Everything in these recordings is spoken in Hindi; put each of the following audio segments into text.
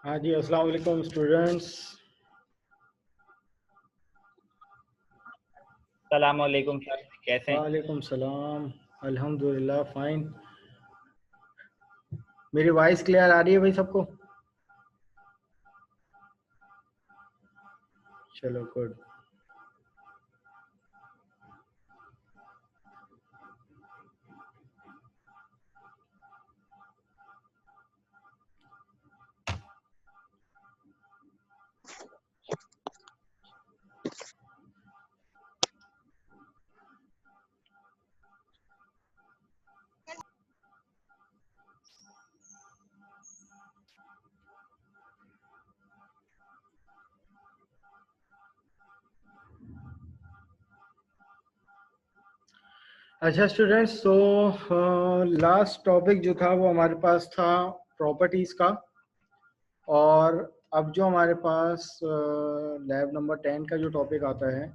हाँ जी, अस्सलाम वालेकुम स्टूडेंट्स। सलाम वालेकुम सर, कैसे हैं? वालेकुम सलाम। अल्हम्दुलिल्लाह फाइन। मेरी वॉइस क्लियर आ रही है भाई सबको? चलो गुड। अच्छा स्टूडेंट्स, तो लास्ट टॉपिक जो था वो हमारे पास था प्रॉपर्टीज़ का। और अब जो हमारे पास लैब नंबर 10 का जो टॉपिक आता है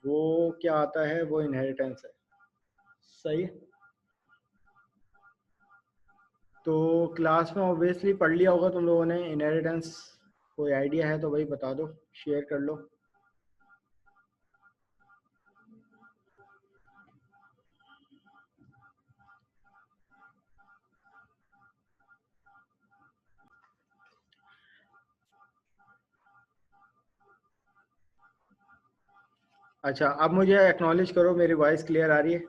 वो क्या आता है, वो इनहेरिटेंस है। सही है। तो क्लास में ऑब्वियसली पढ़ लिया होगा तुम लोगों ने इनहेरिटेंस। कोई आइडिया है तो भाई बता दो, शेयर कर लो। अच्छा, अब मुझे एक्नॉलेज करो, मेरी वॉइस क्लियर आ रही है?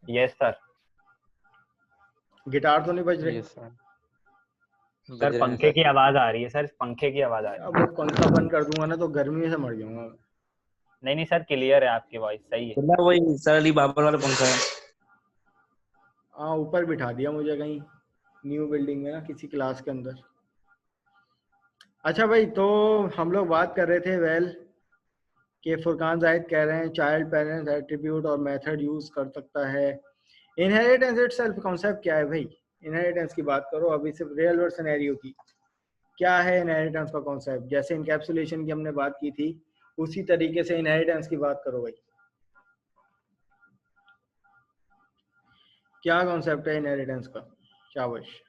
Yes sir. गिटार तो नहीं बज रहे? यस सर, सर बज रहे हैं पंखे सर। की आवाज आ रही है, सर पंखे की आवाज आ रही अब है। वो पंखा बंद कर दूंगा ना तो गर्मी से मर जाऊंगा। नहीं नहीं सर, क्लियर है, आपकी वॉइस सही है। मतलब वही सर अली बाबर वाला पंखा है। हाँ, ऊपर बिठा दिया मुझे कहीं न्यू बिल्डिंग में ना, किसी क्लास के अंदर। अच्छा भाई, तो हम लोग बात कर रहे थे वेल कि फुरकान जाहिद कह रहे हैं चाइल्ड पेरेंट्स एट्रीब्यूट और मेथड यूज कर सकता है। इनहेरिटेंस इटसेल्फ कॉन्सेप्ट क्या है भाई? इनहेरिटेंस की बात करो अभी, सिर्फ रियल वर्ल्ड सिनेरियो की। क्या है इनहेरिटेंस का कॉन्सेप्ट? जैसे इनकैप्सुलेशन की हमने बात की थी, उसी तरीके से इनहेरिटेंस की बात करो भाई। क्या कॉन्सेप्ट है इनहेरिटेंस का? शाबाश।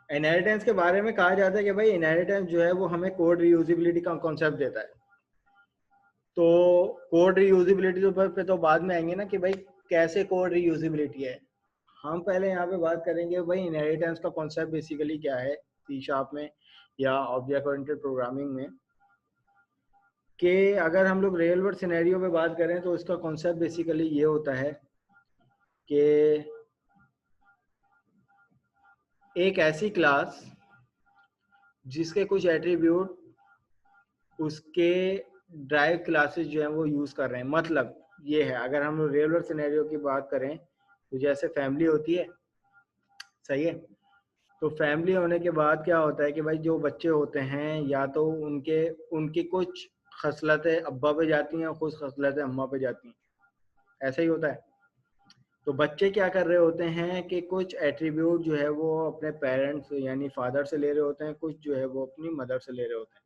इनहेरिटेंस के बारे में कहा जाता है कि भाई इनहेरिटेंस जो है वो हमें कोड रीयूजिबिलिटी का कॉन्सेप्ट देता है। तो कोड रीयूजिबिलिटी पे तो बाद में आएंगे ना कि भाई कैसे कोड रीयूजिबिलिटी है। हम पहले यहाँ पे बात करेंगे भाई इनहेरिटेंस का कॉन्सेप्ट बेसिकली क्या है सी शार्प में या ऑब्जेक्ट ओरिएंटेड प्रोग्रामिंग में। कि अगर हम लोग रियल वर्ल्ड सिनेरियो पे बात करें तो इसका कॉन्सेप्ट बेसिकली ये होता है कि एक ऐसी क्लास जिसके कुछ एट्रीब्यूट उसके ड्राइव क्लासेस जो है वो यूज कर रहे हैं। मतलब ये है, अगर हम लोग रियल वर्ल्ड सिनेरियो की बात करें तो जैसे फैमिली होती है, सही है। तो फैमिली होने के बाद क्या होता है कि भाई जो बच्चे होते हैं या तो उनके उनकी कुछ खसलतें अब्बा पे जाती हैं और कुछ खसलतें अम्मा पे जाती हैं। ऐसा ही होता है। तो बच्चे क्या कर रहे होते हैं कि कुछ एट्रीब्यूट जो है वो अपने पेरेंट्स यानी फादर से ले रहे होते हैं, कुछ जो है वो अपनी मदर से ले रहे होते हैं।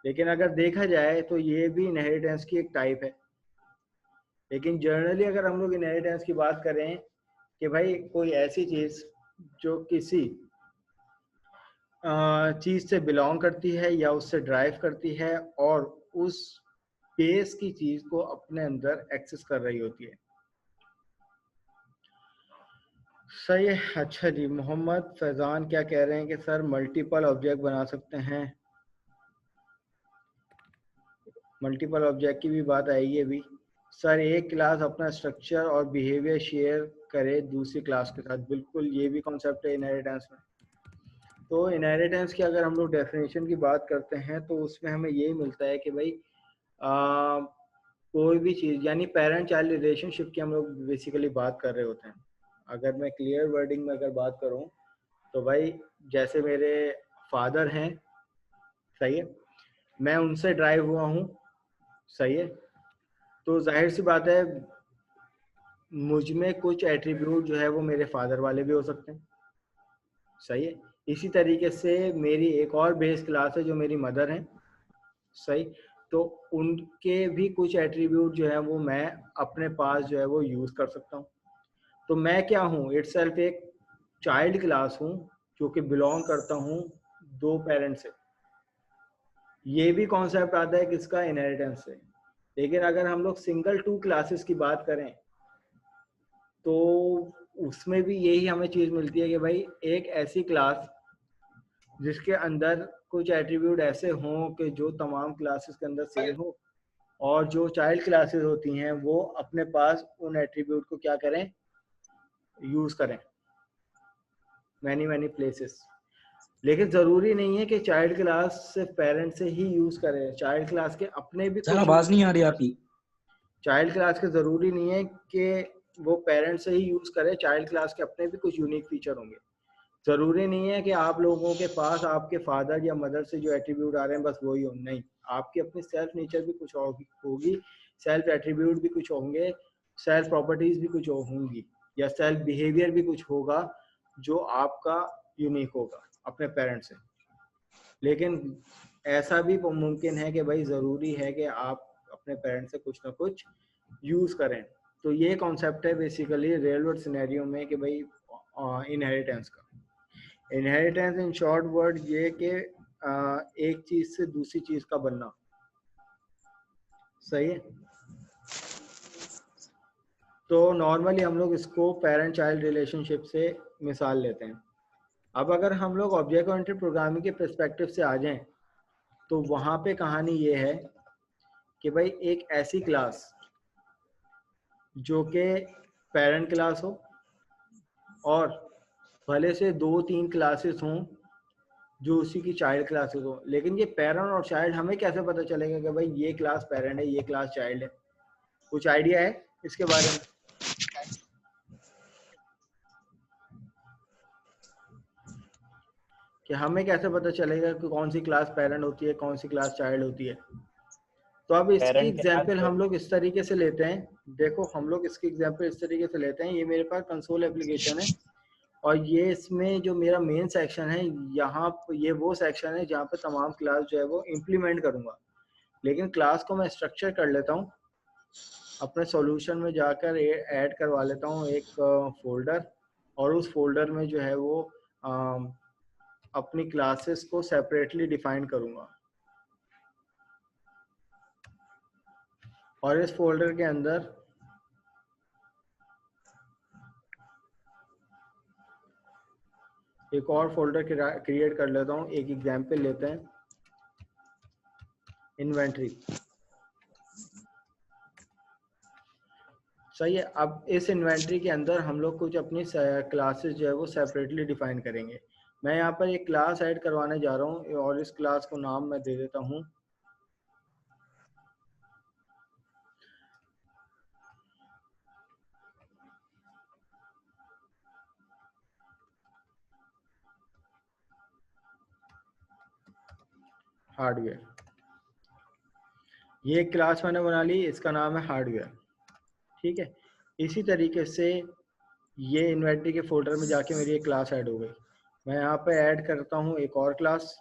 लेकिन अगर देखा जाए तो ये भी इनहेरिटेंस की एक टाइप है। लेकिन जनरली अगर हम लोग इनहेरिटेंस की बात करें कि भाई कोई ऐसी चीज़ जो किसी चीज़ से बिलोंग करती है या उससे ड्राइव करती है और उस बेस की चीज़ को अपने अंदर एक्सेस कर रही होती है। सही है। अच्छा जी, मोहम्मद फैज़ान क्या कह रहे हैं कि सर मल्टीपल ऑब्जेक्ट बना सकते हैं। मल्टीपल ऑब्जेक्ट की भी बात आएगी अभी। सर एक क्लास अपना स्ट्रक्चर और बिहेवियर शेयर करे दूसरी क्लास के साथ, बिल्कुल ये भी कॉन्सेप्ट है इनहेरिटेंस में। तो इनहेरिटेंस की अगर हम लोग डेफिनेशन की बात करते हैं तो उसमें हमें यही मिलता है कि भाई कोई भी चीज़ यानी पेरेंट चाइल्ड रिलेशनशिप की हम लोग बेसिकली बात कर रहे होते हैं। अगर मैं क्लियर वर्डिंग में अगर बात करूं तो भाई जैसे मेरे फादर हैं, सही है, मैं उनसे ड्राइव हुआ हूँ, सही है। तो जाहिर सी बात है मुझ में कुछ एट्रीब्यूट जो है वो मेरे फादर वाले भी हो सकते हैं, सही है। इसी तरीके से मेरी एक और बेस क्लास है जो मेरी मदर है, सही। तो उनके भी कुछ एट्रीब्यूट जो है वो मैं अपने पास जो है वो यूज कर सकता हूँ। तो मैं क्या हूँ, इटसेल्फ एक चाइल्ड क्लास हूँ जो कि बिलोंग करता हूँ दो पेरेंट्स से। ये भी कॉन्सेप्ट आता है किसका, इनहेरिटेंस से। लेकिन अगर हम लोग सिंगल टू क्लासेस की बात करें तो उसमें भी यही हमें चीज मिलती है कि भाई एक ऐसी क्लास जिसके अंदर कुछ एट्रीब्यूट ऐसे हों कि जो तमाम क्लासेस के अंदर सेम हो, और जो चाइल्ड क्लासेस होती हैं वो अपने पास उन एट्रीब्यूट को क्या करें, यूज करें मैनी प्लेसेस। लेकिन जरूरी नहीं है कि चाइल्ड क्लास सिर्फ पेरेंट से ही यूज करें, चाइल्ड क्लास के अपने भी सर कुछ, आवाज नहीं आ रही आपकी। चाइल्ड क्लास के जरूरी नहीं है कि वो पेरेंट से ही यूज करे, चाइल्ड क्लास के अपने भी कुछ यूनिक फीचर होंगे। जरूरी नहीं है कि आप लोगों के पास आपके फादर या मदर से जो एट्रीब्यूट आ रहे हैं बस वही हो, नहीं, आपकी अपनी सेल्फ नेचर भी कुछ होगी, सेल्फ एट्रीब्यूट भी कुछ होंगे, सेल्फ प्रॉपर्टीज भी कुछ होंगी, या सेल्फ बिहेवियर भी कुछ होगा जो आपका यूनिक होगा अपने पेरेंट्स से। लेकिन ऐसा भी मुमकिन है कि भाई ज़रूरी है कि आप अपने पेरेंट्स से कुछ ना कुछ यूज़ करें। तो ये कॉन्सेप्ट है बेसिकली रियल वर्ल्ड सिनेरियो में कि भाई इनहेरिटेंस का। इनहेरिटेंस इन शॉर्ट वर्ड ये कि एक चीज़ से दूसरी चीज़ का बनना। सही है। तो नॉर्मली हम लोग इसको पेरेंट चाइल्ड रिलेशनशिप से मिसाल लेते हैं। अब अगर हम लोग ऑब्जेक्ट ओरिएंटेड प्रोग्रामिंग के पर्सपेक्टिव से आ जाएं तो वहाँ पे कहानी ये है कि भाई एक ऐसी क्लास जो कि पेरेंट क्लास हो और भले से 2-3 क्लासेस हों जो उसी की चाइल्ड क्लासेस हो, लेकिन ये पेरेंट और चाइल्ड हमें कैसे पता चलेगा कि भाई ये क्लास पेरेंट है ये क्लास चाइल्ड है? कुछ आइडिया है इसके बारे में? कि हमें कैसे पता चलेगा कि कौन सी क्लास पेरेंट होती है कौन सी क्लास चाइल्ड होती है? तो अब इसकी पेरेंट के साथ एग्जाम्पल हम लोग इस तरीके से लेते हैं। देखो हम लोग इसकी एग्जाम्पल इस तरीके से लेते हैं, ये मेरे पास कंसोल एप्लीकेशन है और ये इसमें जो मेरा मेन सेक्शन है यहाँ ये वो सेक्शन है जहाँ पे तमाम क्लास जो है वो इम्प्लीमेंट करूँगा। लेकिन क्लास को मैं स्ट्रक्चर कर लेता हूँ, अपने सॉल्यूशन में जाकर ऐड करवा लेता हूँ एक फोल्डर, और उस फोल्डर में जो है वो अपनी क्लासेस को सेपरेटली डिफाइन करूँगा। और इस फोल्डर के अंदर एक और फोल्डर क्रिएट कर लेता हूँ। एक एग्जांपल लेते हैं, इन्वेंटरी। सही है। अब इस इन्वेंटरी के अंदर हम लोग कुछ अपनी क्लासेस जो है वो सेपरेटली डिफाइन करेंगे। मैं यहाँ पर एक क्लास ऐड करवाने जा रहा हूँ और इस क्लास को नाम मैं दे देता हूँ हार्डवेयर। ये एक क्लास मैंने बना ली, इसका नाम है हार्डवेयर। ठीक है। इसी तरीके से ये इन्वेंटरी के फोल्डर में जाके मेरी एक क्लास ऐड हो गई। मैं यहाँ पे ऐड करता हूँ एक और क्लास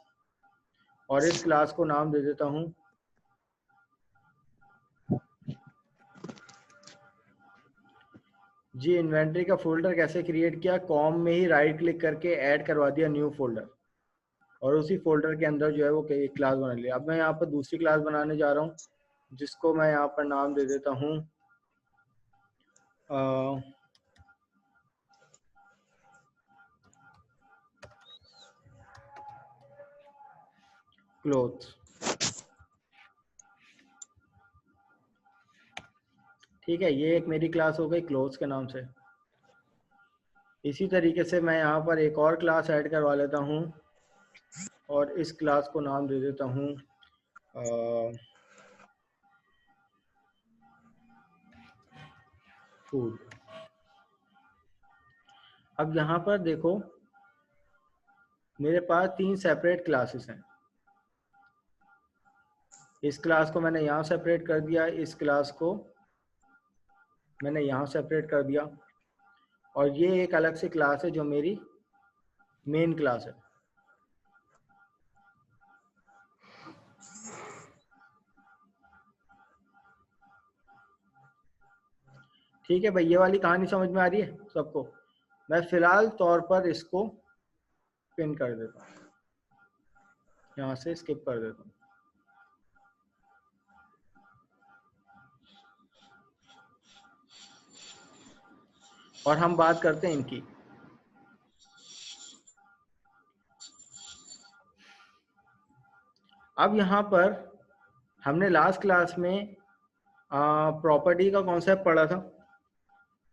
और इस क्लास को नाम दे देता हूँ जी। इन्वेंटरी का फोल्डर कैसे क्रिएट किया, कॉम में ही राइट क्लिक करके ऐड करवा दिया न्यू फोल्डर, और उसी फोल्डर के अंदर जो है वो एक क्लास बना लिया। अब मैं यहाँ पर दूसरी क्लास बनाने जा रहा हूँ जिसको मैं यहाँ पर नाम दे देता हूँ क्लोथ्स। ठीक है, ये एक मेरी क्लास हो गई क्लोथ्स के नाम से। इसी तरीके से मैं यहाँ पर एक और क्लास ऐड करवा लेता हूँ और इस क्लास को नाम दे देता हूँ फूड। अब यहाँ पर देखो मेरे पास 3 सेपरेट क्लासेस हैं। इस क्लास को मैंने यहाँ सेपरेट कर दिया, इस क्लास को मैंने यहाँ सेपरेट कर दिया, और ये एक अलग से क्लास है जो मेरी मेन क्लास है। ठीक है भाई, ये वाली कहानी समझ में आ रही है सबको? मैं फिलहाल तौर पर इसको पिन कर देता हूँ, यहाँ से स्किप कर देता हूँ। और हम बात करते हैं इनकी। अब यहाँ पर हमने लास्ट क्लास में प्रॉपर्टी का कॉन्सेप्ट पढ़ा था।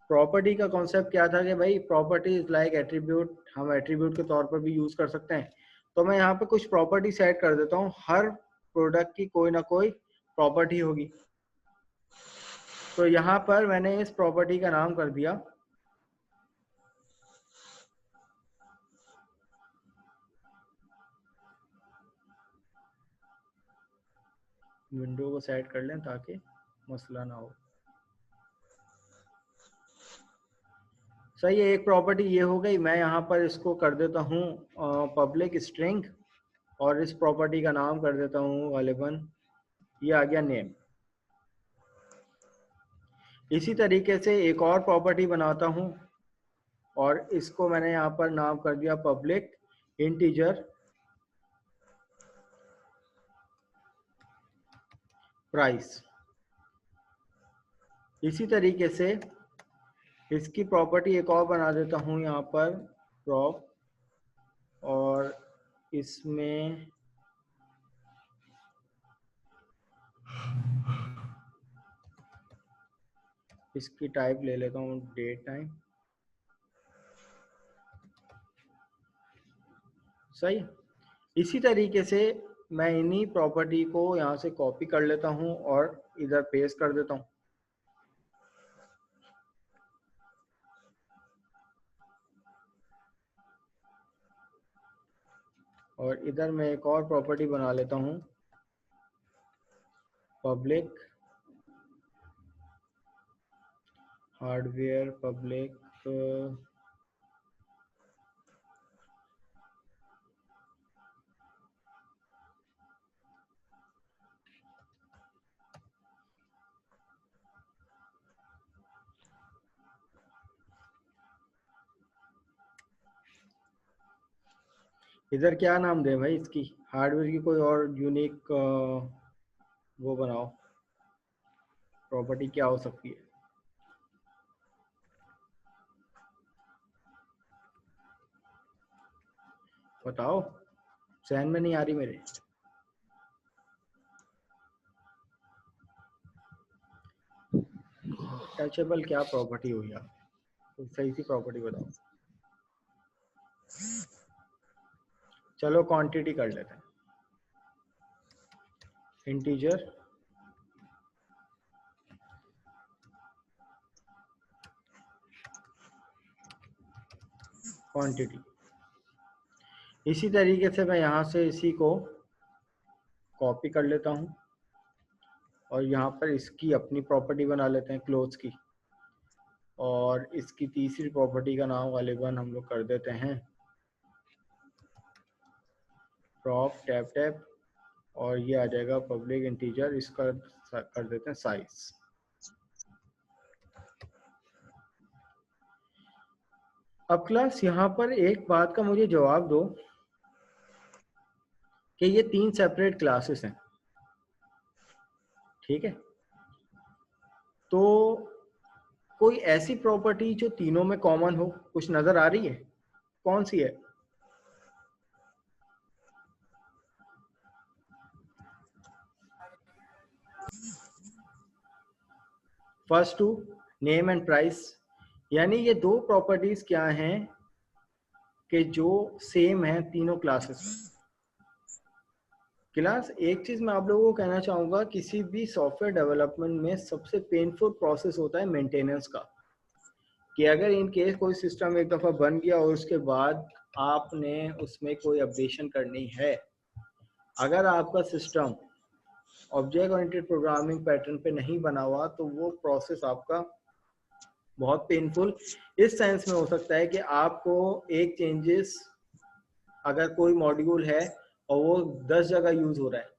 प्रॉपर्टी का कॉन्सेप्ट क्या था कि भाई प्रॉपर्टी इज लाइक एट्रीब्यूट, हम एट्रीब्यूट के तौर पर भी यूज कर सकते हैं। तो मैं यहाँ पे कुछ प्रॉपर्टी सेट कर देता हूँ, हर प्रोडक्ट की कोई ना कोई प्रॉपर्टी होगी। तो यहाँ पर मैंने इस प्रॉपर्टी का नाम कर दिया विंडो को सेट कर लें ताकि मसला ना हो। सही है, एक प्रॉपर्टी ये हो गई। मैं यहाँ पर इसको कर देता हूँ पब्लिक स्ट्रिंग, और इस प्रॉपर्टी का नाम कर देता हूँ गालिबन, ये आ गया नेम। इसी तरीके से एक और प्रॉपर्टी बनाता हूँ और इसको मैंने यहाँ पर नाम कर दिया पब्लिक इंटीजर प्राइस। इसी तरीके से इसकी प्रॉपर्टी एक और बना देता हूँ यहाँ पर प्रॉप, और इसमें इसकी टाइप ले लेता हूँ डेट टाइम। सही। इसी तरीके से मैं इन्हीं प्रॉपर्टी को यहाँ से कॉपी कर लेता हूँ और इधर पेस्ट कर देता हूँ। और इधर मैं एक और प्रॉपर्टी बना लेता हूँ पब्लिक हार्डवेयर, पब्लिक इधर क्या नाम दे भाई इसकी, हार्डवेयर की कोई और यूनिक वो बनाओ, प्रॉपर्टी क्या हो सकती है बताओ, सहन में नहीं आ रही मेरे। टचेबल क्या प्रॉपर्टी हुई यार, तो सही सी प्रॉपर्टी बताओ। चलो क्वांटिटी कर लेते हैं, इंटीजर क्वांटिटी। इसी तरीके से मैं यहाँ से इसी को कॉपी कर लेता हूँ और यहाँ पर इसकी अपनी प्रॉपर्टी बना लेते हैं क्लोज की, और इसकी तीसरी प्रॉपर्टी का नाम गालिबन हम लोग कर देते हैं प्रॉप टैप टैप, और ये आ जाएगा पब्लिक इंटीजर, इसका कर देते हैं साइज। अब क्लास यहाँ पर एक बात का मुझे जवाब दो कि ये 3 सेपरेट क्लासेस हैं, ठीक है? तो कोई ऐसी प्रॉपर्टी जो तीनों में कॉमन हो, कुछ नजर आ रही है? कौन सी है? First two name and price, यानी ये दो प्रॉपर्टीज क्या हैं कि जो सेम है तीनों क्लासेस में। क्लास एक चीज मैं आप लोगों को कहना चाहूंगा, किसी भी सॉफ्टवेयर डेवलपमेंट में सबसे पेनफुल प्रोसेस होता है मेंटेनेंस का, कि अगर इन केस कोई सिस्टम एक दफा बन गया और उसके बाद आपने उसमें कोई अपडेशन करनी है, अगर आपका system object oriented programming pattern पे नहीं बना हुआ, तो वो प्रोसेस आपका बहुत पेनफुल इस सेंस में हो सकता है कि आपको एक चेंजेस, अगर कोई मॉड्यूल है और वो 10 जगह यूज हो रहा है,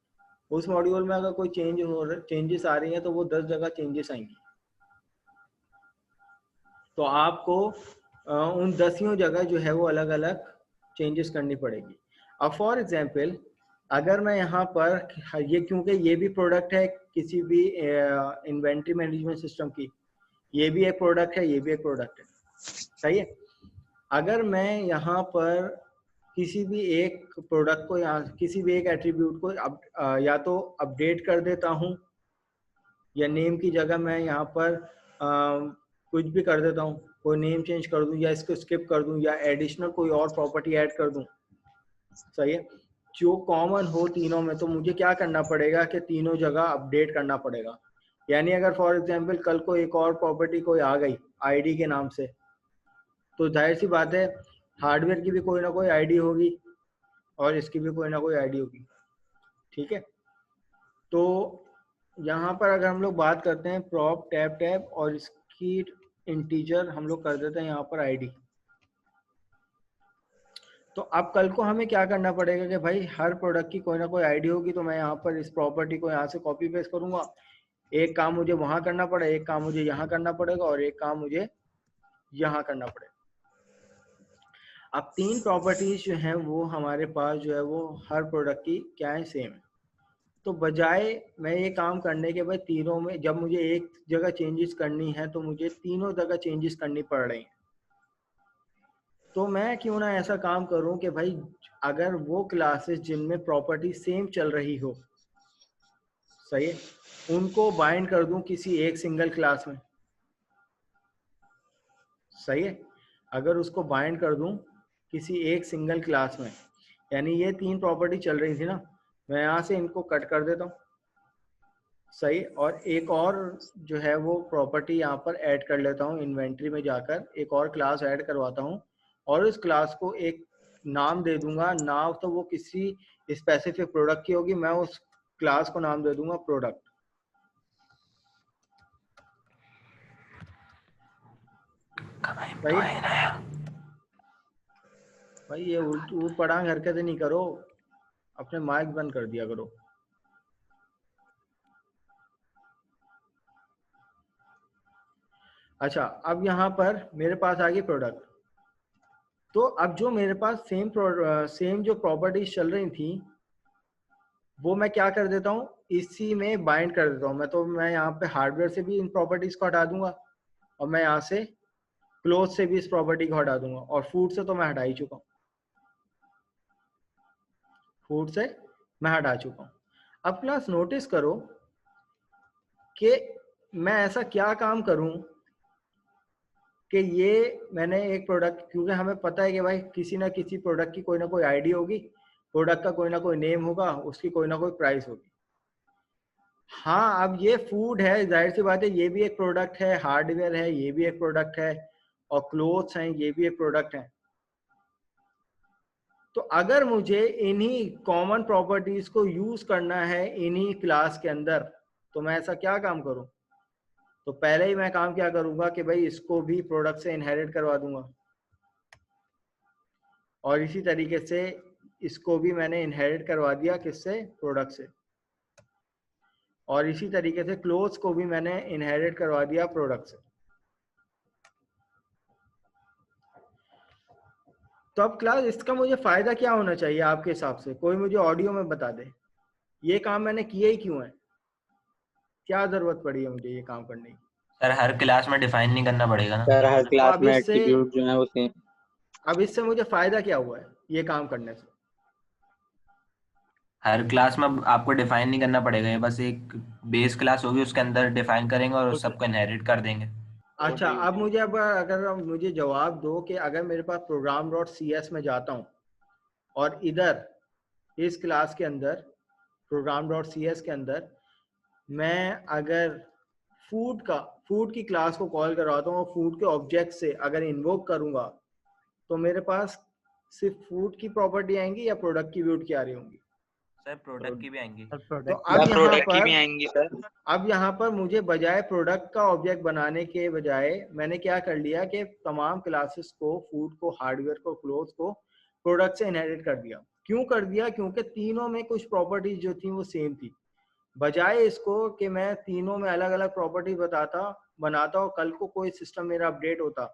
उस मॉड्यूल में अगर कोई चेंजेस आ रही हैं तो वो 10 जगह चेंजेस आएंगी। तो आपको उन 10 जगह जो है वो अलग अलग चेंजेस करनी पड़ेगी। अब फॉर एग्जांपल अगर मैं यहाँ पर ये, क्योंकि ये भी प्रोडक्ट है किसी भी इन्वेंट्री मैनेजमेंट सिस्टम की, ये भी एक प्रोडक्ट है, ये भी एक प्रोडक्ट है, सही है। अगर मैं यहाँ पर किसी भी एक प्रोडक्ट को या किसी भी एक एट्रीब्यूट को या तो अपडेट कर देता हूँ, या नेम की जगह मैं यहाँ पर कुछ भी कर देता हूँ, कोई नेम चेंज कर दूं, या इसको स्किप कर दूं, या एडिशनल कोई और प्रॉपर्टी ऐड कर दूं, सही है, जो कॉमन हो तीनों में, तो मुझे क्या करना पड़ेगा कि तीनों जगह अपडेट करना पड़ेगा। यानी अगर फॉर एग्जांपल कल को एक और प्रॉपर्टी कोई आ गई आईडी के नाम से, तो जाहिर सी बात है हार्डवेयर की भी कोई ना कोई आईडी होगी और इसकी भी कोई ना कोई आईडी होगी, ठीक है। तो यहाँ पर अगर हम लोग बात करते हैं प्रॉप टैब और इसकी इंटीजर हम लोग कर देते हैं यहाँ पर आईडी। तो अब कल को हमें क्या करना पड़ेगा कि भाई हर प्रोडक्ट की कोई ना कोई आईडी होगी, तो मैं यहाँ पर इस प्रॉपर्टी को यहाँ से कॉपी पेस्ट करूंगा, एक काम मुझे वहां करना पड़ेगा, एक काम मुझे यहाँ करना पड़ेगा और एक काम मुझे यहाँ करना पड़ेगा। अब 3 प्रॉपर्टीज जो हैं वो हमारे पास जो है वो हर प्रोडक्ट की क्या है, सेम है। तो बजाय मैं ये काम करने के बाद तीनों में जब मुझे एक जगह चेंजेस करनी है तो मुझे तीनों जगह चेंजेस करनी पड़ रही हैं, तो मैं क्यों ना ऐसा काम करूं कि भाई अगर वो क्लासेस जिनमें प्रॉपर्टी सेम चल रही हो, सही है, उनको बाइंड कर दूं किसी एक सिंगल क्लास में, सही है। अगर उसको बाइंड कर दूं किसी एक सिंगल क्लास में, यानी ये 3 प्रॉपर्टी चल रही थी ना, मैं यहाँ से इनको कट कर देता हूँ, सही, और एक और जो है वो प्रॉपर्टी यहाँ पर ऐड कर लेता हूँ, इन्वेंट्री में जाकर एक और क्लास ऐड करवाता हूँ और उस क्लास को एक नाम दे दूंगा। नाम तो वो किसी स्पेसिफिक प्रोडक्ट की होगी, मैं उस क्लास को नाम दे दूंगा प्रोडक्ट। भाई ये ऊट पटांग हरकतें नहीं करो, अपने माइक बंद कर दिया करो। अच्छा, अब यहाँ पर मेरे पास आ गई प्रोडक्ट। तो अब जो मेरे पास सेम जो प्रॉपर्टीज चल रही थी वो मैं क्या कर देता हूँ, इसी में बाइंड कर देता हूँ। मैं यहाँ पे हार्डवेयर से भी इन प्रॉपर्टीज को हटा दूंगा और मैं यहाँ से क्लोथ से भी इस प्रॉपर्टी को हटा दूंगा, और फूड से तो मैं हटा ही चुका हूँ, फूड से मैं हटा चुका हूँ। अब क्लास नोटिस करो कि मैं ऐसा क्या काम करूं कि ये मैंने एक प्रोडक्ट, क्योंकि हमें पता है कि भाई किसी ना किसी प्रोडक्ट की कोई ना कोई आईडी होगी, प्रोडक्ट का कोई ना कोई नेम होगा, उसकी कोई ना कोई प्राइस होगी। हाँ, अब ये फूड है, जाहिर सी बात है ये भी एक प्रोडक्ट है, हार्डवेयर है ये भी एक प्रोडक्ट है, और क्लोथ्स हैं ये भी एक प्रोडक्ट है। तो अगर मुझे इन्हीं कॉमन प्रॉपर्टीज को यूज करना है इन्हीं क्लास के अंदर, तो मैं ऐसा क्या काम करूं, तो पहले ही मैं काम क्या करूंगा कि भाई इसको भी प्रोडक्ट से इनहेरिट करवा दूंगा, और इसी तरीके से इसको भी मैंने इनहेरिट करवा दिया किससे, प्रोडक्ट से, और इसी तरीके से क्लोथ्स को भी मैंने इनहेरिट करवा दिया प्रोडक्ट से। तो अब क्लास इसका मुझे फायदा क्या होना चाहिए आपके हिसाब से, कोई मुझे ऑडियो में बता दे, ये काम मैंने किया ही क्यों है, क्या जरूरत पड़ी है मुझे ये काम करने की। सर हर क्लास में डिफाइन नहीं करना पड़ेगा ना सर, हर तो क्लास अब में इससे एट्रीब्यूट जो है वो सेम। अब इससे मुझे फायदा क्या हुआ है ये काम करने से, हर क्लास में आपको डिफाइन नहीं करना पड़ेगा, ये बस एक बेस क्लास होगी उसके अंदर डिफाइन करेंगे और उस सबको इनहेरिट कर देंगे। अच्छा, अब मुझे अगर मुझे जवाब दो कि अगर मेरे पास program.cs में जाता हूँ और इधर इस क्लास के अंदर program.cs के अंदर मैं अगर फूड की क्लास को कॉल करवाता हूँ और फूड के ऑब्जेक्ट से अगर इन्वोक करूंगा, तो मेरे पास सिर्फ फूड की प्रॉपर्टी आएंगी या प्रोडक्ट की भी उठ के आ रही होंगी। सर प्रोडक्ट की भी आएंगी। तो अब प्रोडक्ट की भी आएंगी सर। अब यहाँ पर मुझे बजाय प्रोडक्ट का ऑब्जेक्ट बनाने के बजाय मैंने क्या कर लिया कि तमाम क्लासेस को, फूड को, हार्डवेयर को, क्लोथ को प्रोडक्ट से इनहेरिट कर दिया। क्यों कर दिया, क्योंकि तीनों में कुछ प्रॉपर्टीज जो थी वो सेम थी। बजाय इसको कि मैं तीनों में अलग अलग प्रॉपर्टी बताता, बनाता और कल को कोई सिस्टम मेरा अपडेट होता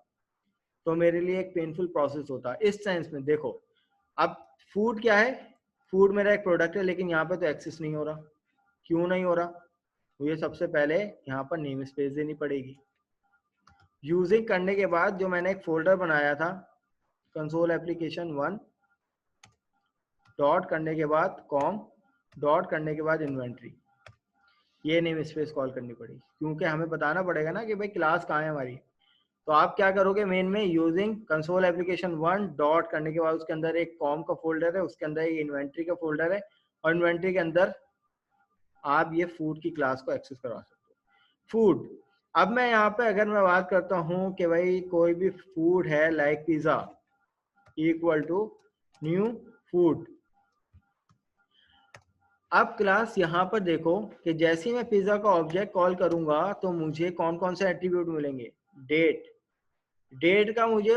तो मेरे लिए एक पेनफुल प्रोसेस होता। इस सेंस में देखो, अब फूड क्या है, फूड मेरा एक प्रोडक्ट है, लेकिन यहाँ पे तो एक्सेस नहीं हो रहा। क्यों नहीं हो रहा? मुझे सबसे पहले यहाँ पर नेम स्पेस देनी पड़ेगी। यूजिंग करने के बाद जो मैंने एक फोल्डर बनाया था कंसोल एप्लीकेशन 1 डॉट करने के बाद कॉम डॉट करने के बाद इन्वेंट्री, ये नेम स्पेस कॉल करनी पड़ेगी, क्योंकि हमें बताना पड़ेगा ना कि भाई क्लास कहाँ है हमारी। तो आप क्या करोगे, मेन में यूजिंग कंसोल एप्लीकेशन 1 डॉट करने के बाद उसके अंदर एक कॉम का फोल्डर है, उसके अंदर एक इन्वेंट्री का फोल्डर है, और इन्वेंट्री के अंदर आप ये फूड की क्लास को एक्सेस करवा सकते हो। फूड, अब मैं यहाँ पे अगर मैं बात करता हूँ कि भाई कोई भी फूड है like pizza equal to new food. अब क्लास यहाँ पर देखो कि जैसे ही मैं पिज्जा का ऑब्जेक्ट कॉल करूंगा तो मुझे कौन कौन से एट्रीब्यूट मिलेंगे। डेट, डेट का मुझे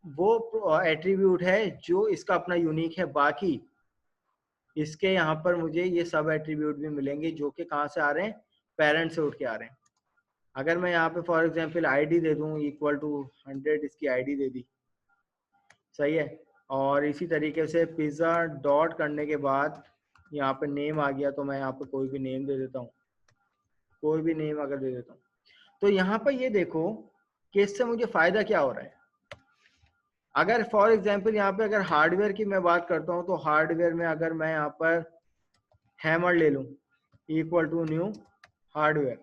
वो एट्रीब्यूट है जो इसका अपना यूनिक है, बाकी इसके यहाँ पर मुझे ये सब एट्रीब्यूट भी मिलेंगे जो कि कहाँ से आ रहे हैं, पेरेंट से उठ के आ रहे हैं। अगर मैं यहाँ पे फॉर एग्जांपल आईडी दे दूँ इक्वल टू 100, इसकी आईडी दे दी, सही है। और इसी तरीके से पिज्ज़ा डॉट करने के बाद यहाँ पे नेम आ गया, तो मैं यहाँ पे कोई भी नेम दे देता हूँ, कोई भी नेम अगर दे देता हूँ, तो यहाँ पर ये देखो कि इससे मुझे फायदा क्या हो रहा है। अगर फॉर एग्जांपल यहाँ पे अगर हार्डवेयर की मैं बात करता हूँ, तो हार्डवेयर में अगर मैं यहाँ पर हैमर ले लूँ इक्वल टू न्यू हार्डवेयर,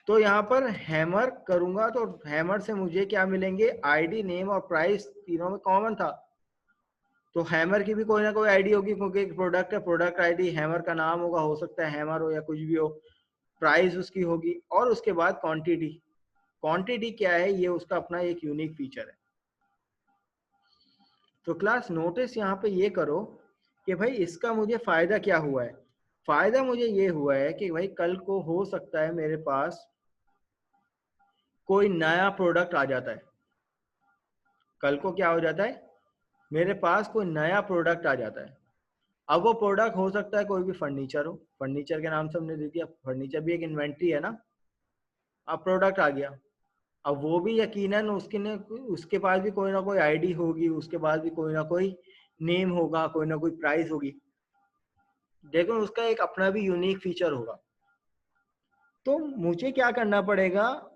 तो यहाँ पर हैमर करूंगा तो हैमर से मुझे क्या मिलेंगे, आईडी, नेम और प्राइस तीनों में कॉमन था। तो हैमर की भी कोई ना कोई आईडी होगी, क्योंकि एक प्रोडक्ट है, प्रोडक्ट आईडी हैमर का नाम होगा, हो सकता है हैमर हो या कुछ भी हो, प्राइस उसकी होगी, और उसके बाद क्वांटिटी। क्वांटिटी क्या है, ये उसका अपना एक यूनिक फीचर है। तो क्लास नोटिस यहाँ पे ये करो कि भाई इसका मुझे फायदा क्या हुआ है। फायदा मुझे ये हुआ है कि भाई कल को हो सकता है मेरे पास कोई नया प्रोडक्ट आ जाता है, कल को क्या हो जाता है, मेरे पास कोई नया प्रोडक्ट आ जाता है। अब वो प्रोडक्ट हो सकता है कोई भी फर्नीचर हो, फर्नीचर के नाम से हमने दे दिया, फर्नीचर भी एक इन्वेंट्री है ना। अब प्रोडक्ट आ गया, अब वो भी यकीनन उसके पास भी कोई ना कोई आईडी होगी, उसके पास भी कोई ना कोई नेम होगा, कोई ना कोई प्राइस होगी, लेकिन उसका एक अपना भी यूनिक फीचर होगा। तो मुझे क्या करना पड़ेगा,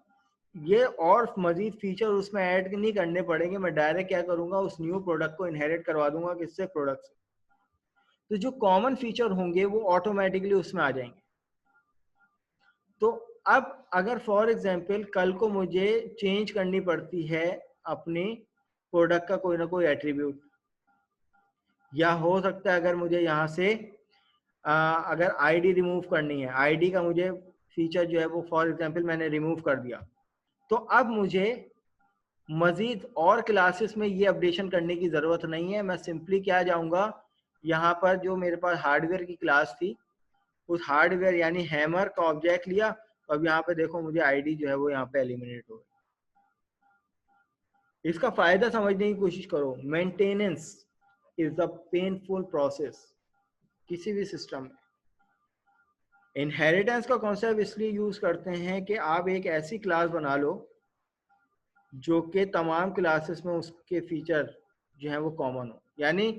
ये और मजीद फीचर उसमें ऐड नहीं करने पड़ेंगे, मैं डायरेक्ट क्या करूंगा, उस न्यू प्रोडक्ट को इनहेरिट करवा दूंगा किससे, प्रोडक्ट से। तो जो कॉमन फीचर होंगे वो ऑटोमेटिकली उसमें आ जाएंगे। तो अब अगर फॉर एग्जांपल कल को मुझे चेंज करनी पड़ती है अपने प्रोडक्ट का कोई ना कोई एट्रीब्यूट, या हो सकता है अगर मुझे यहाँ से अगर आईडी रिमूव करनी है, आईडी का मुझे फीचर जो है वो फॉर एग्जांपल मैंने रिमूव कर दिया, तो अब मुझे मजीद और क्लासेस में ये अपडेशन करने की ज़रूरत नहीं है। मैं सिंपली क्या जाऊंगा, यहाँ पर जो मेरे पास हार्डवेयर की क्लास थी, उस हार्डवेयर यानी हैमर का ऑब्जेक्ट लिया, तो अब यहाँ पे देखो मुझे आईडी जो है वो यहाँ पे एलिमिनेट हो गई। इसका फायदा समझने की कोशिश करो। Maintenance is a painful process किसी भी सिस्टम में। इनहेरिटेंस का कॉन्सेप्ट इसलिए यूज करते हैं कि आप एक ऐसी क्लास बना लो जो कि तमाम क्लासेस में उसके फीचर जो है वो कॉमन हो। यानी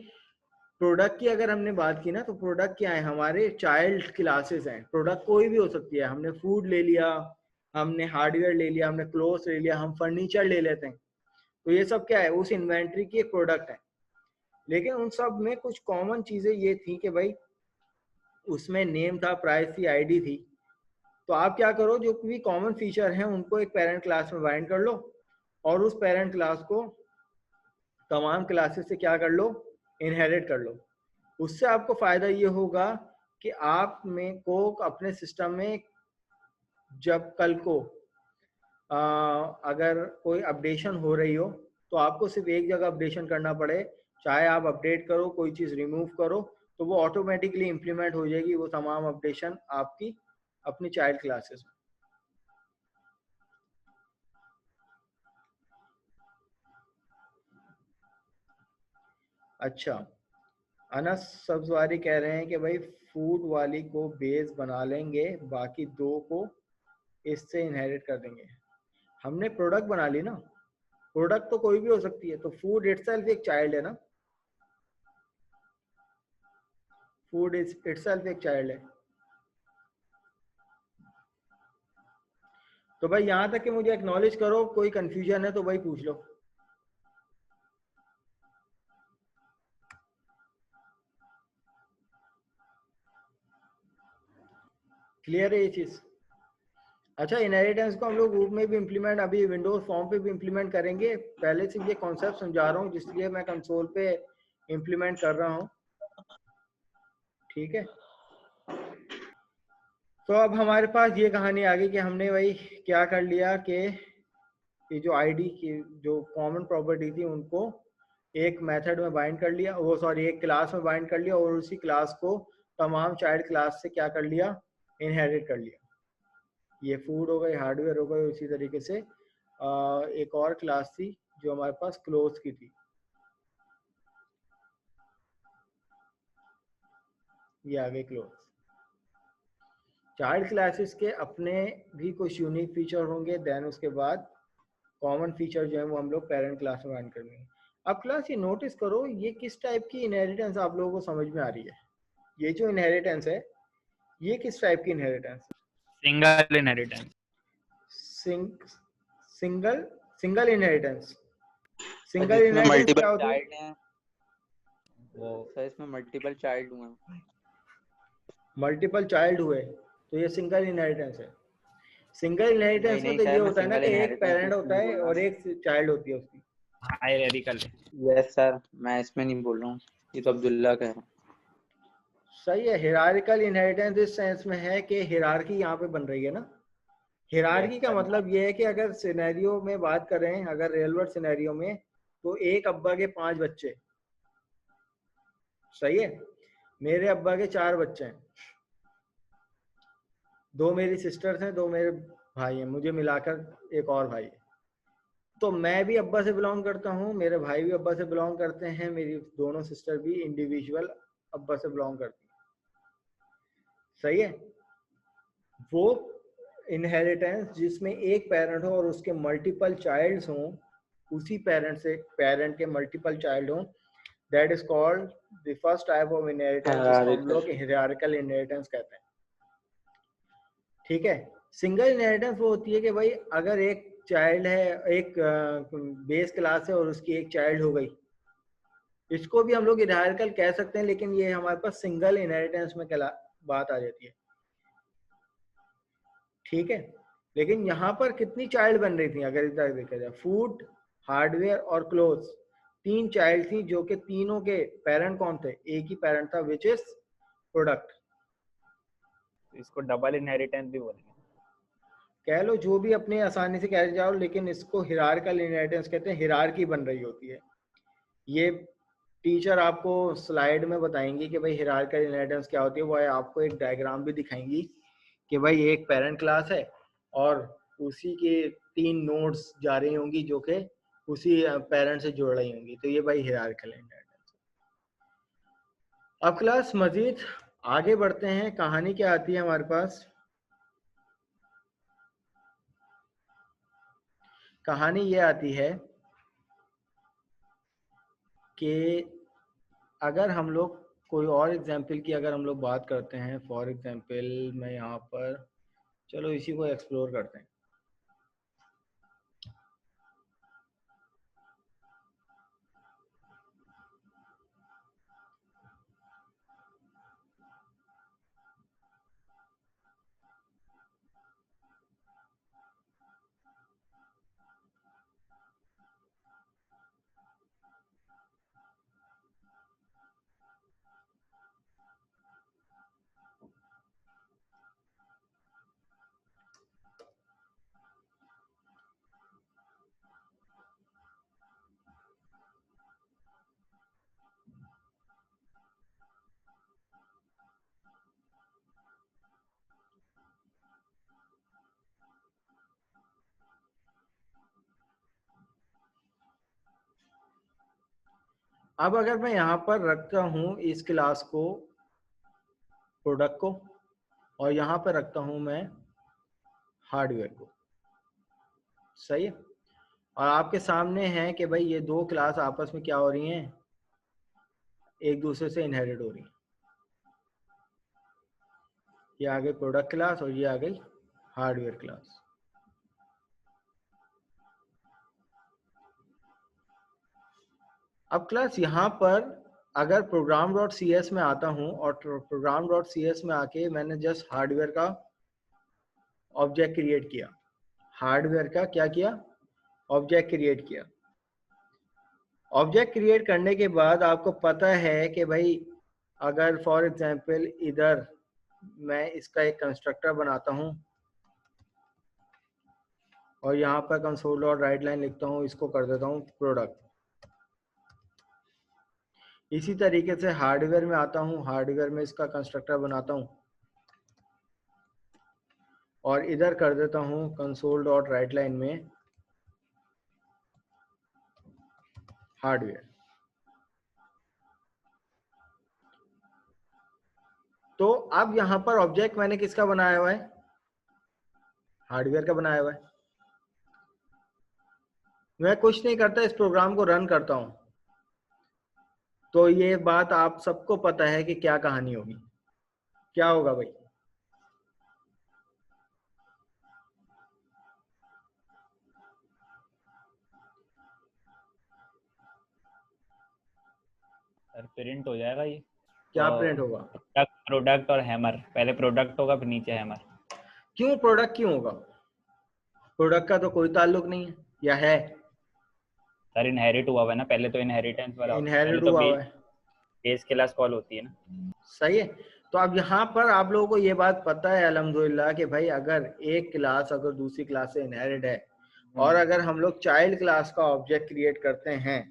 प्रोडक्ट की अगर हमने बात की ना, तो प्रोडक्ट क्या है, हमारे चाइल्ड क्लासेस हैं। प्रोडक्ट कोई भी हो सकती है, हमने फूड ले लिया, हमने हार्डवेयर ले लिया, हमने क्लोथ्स ले लिया, हम फर्नीचर ले लेते हैं, तो ये सब क्या है, उस इन्वेंट्री की एक प्रोडक्ट है। लेकिन उन सब में कुछ कॉमन चीजें ये थी कि भाई उसमें नेम था, प्राइस थी, आईडी थी। तो आप क्या करो, जो भी कॉमन फीचर हैं उनको एक पेरेंट क्लास में बाइंड कर लो, और उस पेरेंट क्लास को तमाम क्लासेस से क्या कर लो, इनहेरिट कर लो। उससे आपको फायदा ये होगा कि आप में को अपने सिस्टम में जब कल को अगर कोई अपडेशन हो रही हो, तो आपको सिर्फ एक जगह अपडेशन करना पड़े, चाहे आप अपडेट करो, कोई चीज़ रिमूव करो, तो वो ऑटोमेटिकली इम्प्लीमेंट हो जाएगी वो तमाम अपडेशन आपकी अपनी चाइल्ड क्लासेस में। अच्छा, अनस सब्जवारी कह रहे हैं कि भाई फूड वाली को बेस बना लेंगे, बाकी दो को इससे इनहेरिट कर देंगे। हमने प्रोडक्ट बना ली ना, प्रोडक्ट तो कोई भी हो सकती है, तो फूड इटसेल्फ एक चाइल्ड है ना, फूड इटसेल्फ एक चाइल्ड है। तो भाई यहां तक कि मुझे एक्नॉलेज करो, कोई कंफ्यूजन है तो भाई पूछ लो। क्लियर है ये चीज? अच्छा, इनहेरिटेंस को हम लोग ग्रुप में भी इम्प्लीमेंट, अभी विंडोज फॉर्म पे भी इम्प्लीमेंट करेंगे। पहले से ये कॉन्सेप्ट समझा रहा हूँ जिसलिए मैं कंसोल पे इम्प्लीमेंट कर रहा हूँ, ठीक है। तो अब हमारे पास ये कहानी आ गई कि हमने भाई क्या कर लिया कि ये जो आईडी की जो कॉमन प्रॉपर्टी थी उनको एक मेथड में बाइंड कर लिया, वो सॉरी एक क्लास में बाइंड कर लिया, और उसी क्लास को तमाम चाइल्ड क्लास से क्या कर लिया, इनहेरिट कर लिया। ये फूड हो गई, हार्डवेयर हो गई, उसी तरीके से एक और क्लास थी जो हमारे पास क्लोथ की थी, ये आ गई क्लोथ। चाइल्ड क्लासेस के अपने भी कुछ यूनिक फीचर होंगे, देन उसके बाद कॉमन फीचर जो है वो हम लोग पेरेंट क्लास में बाइंड करेंगे। अब क्लास ये नोटिस करो, ये किस टाइप की इनहेरिटेंस आप लोगों को समझ में आ रही है? ये जो इनहेरिटेंस है ये किस टाइप की inheritance? Single inheritance. Single single inheritance. Single जिसमें इनहेरिटेंस मल्टीपल क्या होती है? चाइल्ड हैं, वो सर इसमें मल्टीपल चाइल्ड हुए। मल्टीपल चाइल्ड हुए तो ये सिंगल इनहेरिटेंस है। सिंगल इनहेरिटेंस में नहीं तो ये सर, मैं होता है ना सिंगल कि एक इनहेरिटेंस पेरेंट होता है बोल रहा और हूँ। एक चाइल्ड होती है उसकी। हायरार्किकल। यस सर, मैं इसमें नहीं बोल रहा हूँ, ये तो अब्दुल्ला कह रहा हूँ। सही है, हिरार्किकल इनहेरिटेंस इस सेंस में है कि हिरार्की यहाँ पे बन रही है ना। हिरार्की का मतलब ये है कि अगर सिनेरियो में बात करें, अगर रियल वर्ल्ड सिनेरियो में, तो एक अब्बा के 5 बच्चे, सही है। मेरे अब्बा के 4 बच्चे हैं, 2 मेरी सिस्टर्स हैं, 2 मेरे भाई हैं, मुझे मिलाकर एक और भाई है। तो मैं भी अब्बा से बिलोंग करता हूँ, मेरे भाई भी अब्बा से बिलोंग करते हैं, मेरी दोनों सिस्टर भी इंडिविजुअल अब्बा से बिलोंग करती हैं, सही है। वो इनहेरिटेंस जिसमें एक पेरेंट हो और उसके मल्टीपल चाइल्ड्स हों, उसी पेरेंट से पेरेंट के मल्टीपल चाइल्ड हों, that is called the first type of inheritance, जिसको हम लोग हिरार्किकल इनहेरिटेंस कहते हैं, ठीक है। सिंगल इनहेरिटेंस वो होती है कि भाई अगर एक चाइल्ड है, एक बेस क्लास है और उसकी एक चाइल्ड हो गई, इसको भी हम लोग हिरार्किकल कह सकते हैं, लेकिन ये हमारे पास सिंगल इनहेरिटेंस में बात आ जाती है, ठीक है। लेकिन यहाँ पर कितनी चाइल्ड बन रही थी अगर इधर देखा जाए? फूड, हार्डवेयर और क्लोथ्स, 3 चाइल्ड थी, जो कि तीनों के पेरेंट कौन थे? एक ही पेरेंट था, विच इज प्रोडक्ट। इसको डबल इनहेरिटेंस भी बोलेंगे, कह लो जो भी अपनी आसानी से कह जाओ, लेकिन इसको हिरार्किकल इनहेरिटेंस कहते हैं, हिरार्की बन रही होती है। ये टीचर आपको स्लाइड में बताएंगी कि भाई हिरार्किकल इनहेरिटेंस क्या होती है, वो आपको एक डायग्राम भी दिखाएंगी कि भाई एक पेरेंट क्लास है और उसी के 3 नोड्स जा रही होंगी जो कि उसी पेरेंट से जुड़ रही होंगी, तो ये भाई हिरार्किकल इनहेरिटेंस। अब क्लास मजीद आगे बढ़ते हैं, कहानी क्या आती है हमारे पास? कहानी ये आती है कि अगर हम लोग कोई और एग्जाम्पल की अगर हम लोग बात करते हैं, फॉर एग्जाम्पल मैं यहाँ पर, चलो इसी को एक्सप्लोर करते हैं। अब अगर मैं यहाँ पर रखता हूँ इस क्लास को, प्रोडक्ट को, और यहाँ पर रखता हूँ मैं हार्डवेयर को। सही है। और आपके सामने है कि भाई ये दो क्लास आपस में क्या हो रही हैं, एक दूसरे से इनहेरिट हो रही हैं। ये आ गई प्रोडक्ट क्लास और ये आ गई हार्डवेयर क्लास। अब क्लास यहाँ पर अगर program.cs में आता हूँ और program.cs में आके मैंने जस्ट हार्डवेयर का ऑब्जेक्ट क्रिएट किया, हार्डवेयर का क्या किया, ऑब्जेक्ट क्रिएट किया। ऑब्जेक्ट क्रिएट करने के बाद आपको पता है कि भाई अगर फॉर एग्जांपल इधर मैं इसका एक कंस्ट्रक्टर बनाता हूँ और यहाँ पर कंसोल डॉट राइट लाइन लिखता हूँ, इसको कर देता हूँ प्रोडक्ट। इसी तरीके से हार्डवेयर में आता हूँ, हार्डवेयर में इसका कंस्ट्रक्टर बनाता हूँ और इधर कर देता हूँ कंसोल डॉट राइट लाइन में हार्डवेयर। तो अब यहाँ पर ऑब्जेक्ट मैंने किसका बनाया हुआ है, हार्डवेयर का बनाया हुआ है। मैं कुछ नहीं करता, इस प्रोग्राम को रन करता हूँ तो ये बात आप सबको पता है कि क्या कहानी होगी, क्या होगा भाई। सर प्रिंट हो जाएगा ये। क्या तो प्रिंट होगा, प्रोडक्ट और हैमर, पहले प्रोडक्ट होगा फिर नीचे हैमर। क्यों प्रोडक्ट क्यों होगा, प्रोडक्ट का तो कोई ताल्लुक नहीं है, या है? सर इनहेरिट हुआ है ना, पहले तो इनहेरिटेंस वाला होता है, पहले इनहेरिट तो हुआ हुआ है। बेस क्लास कॉल होती है ना। सही है। तो अब यहाँ पर आप लोगों को ये बात पता है अल्हम्दुलिल्लाह कि भाई अगर एक क्लास अगर दूसरी क्लास से इनहेरिट है और अगर हम लोग चाइल्ड क्लास का ऑब्जेक्ट क्रिएट करते हैं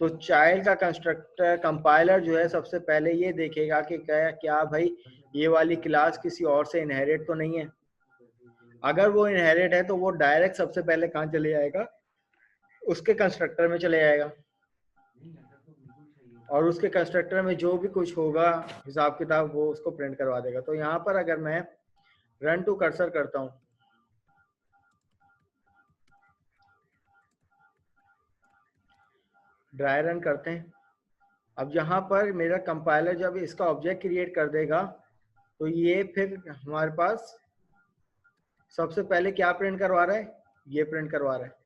तो चाइल्ड का कंस्ट्रक्टर कंपाइलर जो है सबसे पहले ये देखेगा कि क्या भाई ये वाली क्लास किसी और से इनहेरिट तो नहीं है। अगर वो इनहेरिट है तो वो डायरेक्ट सबसे पहले कहाँ चले जाएगा, उसके कंस्ट्रक्टर में चले जाएगा और उसके कंस्ट्रक्टर में जो भी कुछ होगा हिसाब किताब वो उसको प्रिंट करवा देगा। तो यहाँ पर अगर मैं रन टू कर्सर करता हूँ, ड्राई रन करते हैं, अब यहाँ पर मेरा कंपाइलर जब इसका ऑब्जेक्ट क्रिएट कर देगा तो ये फिर हमारे पास सबसे पहले क्या प्रिंट करवा रहा है, ये प्रिंट करवा रहा है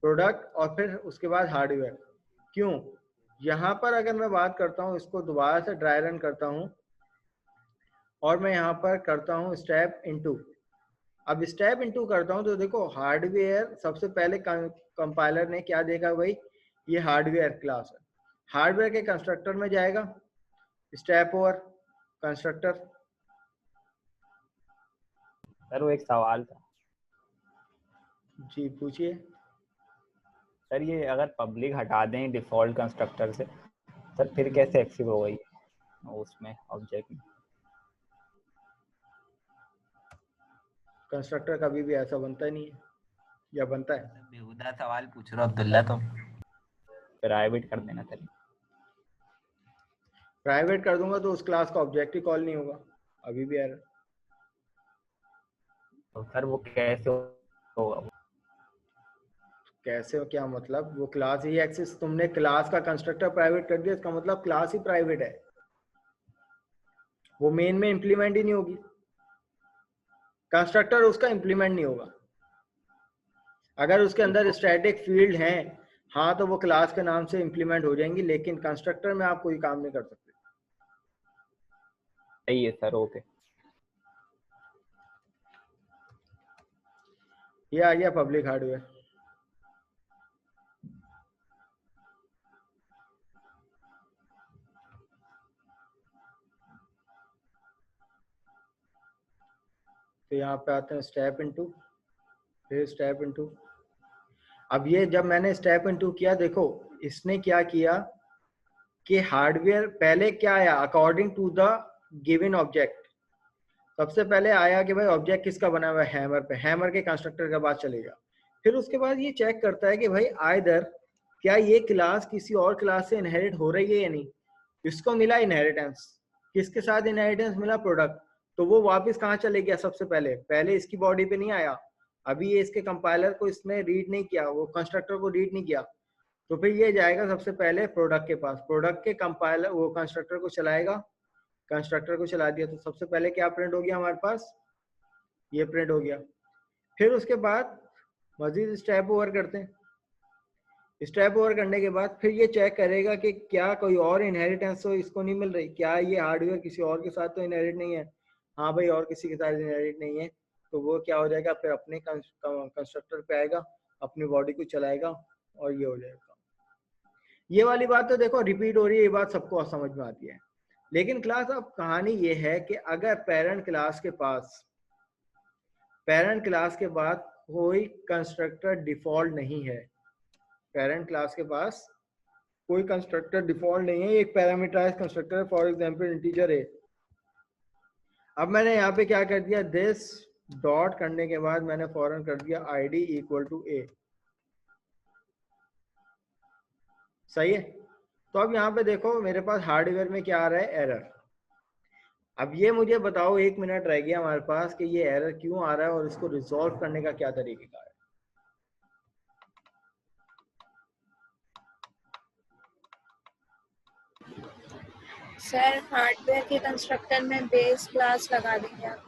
प्रोडक्ट और फिर उसके बाद हार्डवेयर। क्यों, यहाँ पर अगर मैं बात करता हूँ, इसको दोबारा से ड्राई रन करता हूँ और मैं यहाँ पर करता हूँ स्टेप इनटू। अब स्टेप इनटू करता हूँ तो देखो हार्डवेयर सबसे पहले कंपाइलर ने क्या देखा भाई, ये हार्डवेयर क्लास है, हार्डवेयर के कंस्ट्रक्टर में जाएगा, स्टेप ओवर कंस्ट्रक्टर। सर वो एक सवाल था। जी पूछिए। सर ये अगर पब्लिक हटा दें डिफॉल्ट कंस्ट्रक्टर से, सर फिर कैसे एक्टिव होगा ये उसमें ऑब्जेक्ट में? कंस्ट्रक्टर कभी भी ऐसा बनता ही नहीं है, या बनता है? बेहुदा सवाल पूछ रहे हो अब्दुल्ला तुम। प्राइवेट कर देना सर। प्राइवेट कर दूंगा तो उस क्लास का ऑब्जेक्ट ही कॉल नहीं होगा, अभी भी एरर। तो सर वो कैसे होगा? कैसे, क्या मतलब, वो क्लास ही एक्सेस, तुमने क्लास का कंस्ट्रक्टर प्राइवेट कर दिया इसका मतलब क्लास ही प्राइवेट है, वो मेन में इंप्लीमेंट ही नहीं होगी, कंस्ट्रक्टर उसका इंप्लीमेंट नहीं होगा। अगर उसके अंदर स्टैटिक फील्ड हैं हाँ तो वो क्लास के नाम से इंप्लीमेंट हो जाएंगी, लेकिन कंस्ट्रक्टर में आप कोई काम नहीं कर सकते। सही है सर, ओके। ये आ गया पब्लिक हार्डवेयर। तो यहाँ पे आते हैं स्टेप इनटू, फिर स्टेप इनटू। अब ये जब मैंने स्टेप इनटू किया, देखो इसने क्या किया कि हार्डवेयर पहले क्या आया, according to the given object सबसे पहले आया कि भाई ऑब्जेक्ट किसका बना हुआ है, हैमर पे, हैमर के कंस्ट्रक्टर के बाद चलेगा। फिर उसके बाद ये चेक करता है कि भाई आइदर क्या ये क्लास किसी और क्लास से इनहेरिट हो रही है या नहीं। इसको मिला इनहेरिटेंस, किसके साथ इनहेरिटेंस मिला, प्रोडक्ट, तो वो वापस कहाँ चले गया? सबसे पहले इसकी बॉडी पे नहीं आया, अभी ये इसके कंपाइलर को इसने रीड नहीं किया, वो कंस्ट्रक्टर को रीड नहीं किया, तो फिर ये जाएगा सबसे पहले प्रोडक्ट के पास, प्रोडक्ट के कंपाइलर वो कंस्ट्रक्टर को चलाएगा, कंस्ट्रक्टर को चला दिया तो सबसे पहले क्या प्रिंट हो गया हमारे पास? ये प्रिंट हो गया। फिर उसके बाद मजीद स्टेप ओवर करते हैं। स्टेप ओवर करने के बाद फिर ये चेक करेगा कि क्या कोई और इनहेरिटेंस तो इसको नहीं मिल रही, क्या ये हार्डवेयर किसी और के साथ तो इनहेरिट नहीं है? हाँ भाई, और किसी के साथ इनहेरिट नहीं है, तो वो क्या हो जाएगा? फिर अपने कंस्ट्रक्टर पे आएगा, अपनी बॉडी को चलाएगा और ये हो जाएगा। ये वाली बात तो देखो रिपीट हो रही है, ये बात सबको समझ में आती है। लेकिन क्लास अब कहानी ये है कि अगर पेरेंट क्लास के बाद कोई कंस्ट्रक्टर डिफॉल्ट नहीं है, पेरेंट क्लास के पास कोई कंस्ट्रक्टर डिफॉल्ट नहीं है, एक पैरामीटराइज्ड कंस्ट्रक्टर है, फॉर एग्जांपल इंटीजर है। अब मैंने यहाँ पे क्या कर दिया, दिस डॉट करने के बाद मैंने फौरन कर दिया id इक्वल टू a। सही है। तो अब यहाँ पे देखो मेरे पास हार्डवेयर में क्या आ रहा है? एरर। अब ये मुझे बताओ, 1 मिनट रह गया हमारे पास कि ये एरर क्यों आ रहा है और इसको रिजॉल्व करने का क्या तरीका है। सर हार्डवेयर के कंस्ट्रक्टर में बेस क्लास लगा देंगे आप,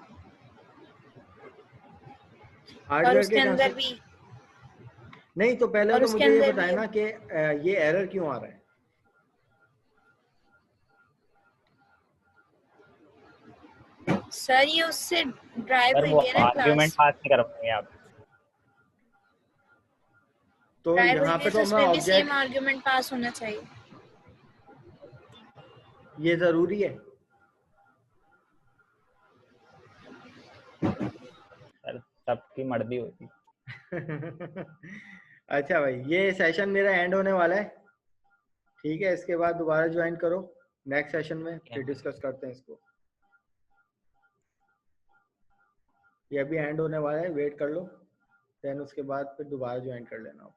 और हार्डवेयर उसके के अंदर भी नहीं, तो पहले और तो उसके मुझे ये अंदर बताए भी ना कि ये एरर क्यों आ रहा है। सर ये उससे ड्राइव सर हुई वो है ना आर्ग्यूमेंट क्लास, पास नहीं कर पाएंगे आप। तो ड्राइव यहाँ हुई पे है तो तो मैं उसमें भी सेम ऑब्जेक्ट, आर्ग्यूमेंट पास होना चाहिए। ये जरूरी है। सर सबकी मर्जी होती। अच्छा भाई, ये सेशन मेरा एंड होने वाला है, ठीक है? इसके बाद दोबारा ज्वाइन करो नेक्स्ट सेशन में, फिर डिस्कस करते हैं इसको। ये अभी एंड होने वाला है, वेट कर लो, देन उसके बाद फिर दोबारा ज्वाइन कर लेना।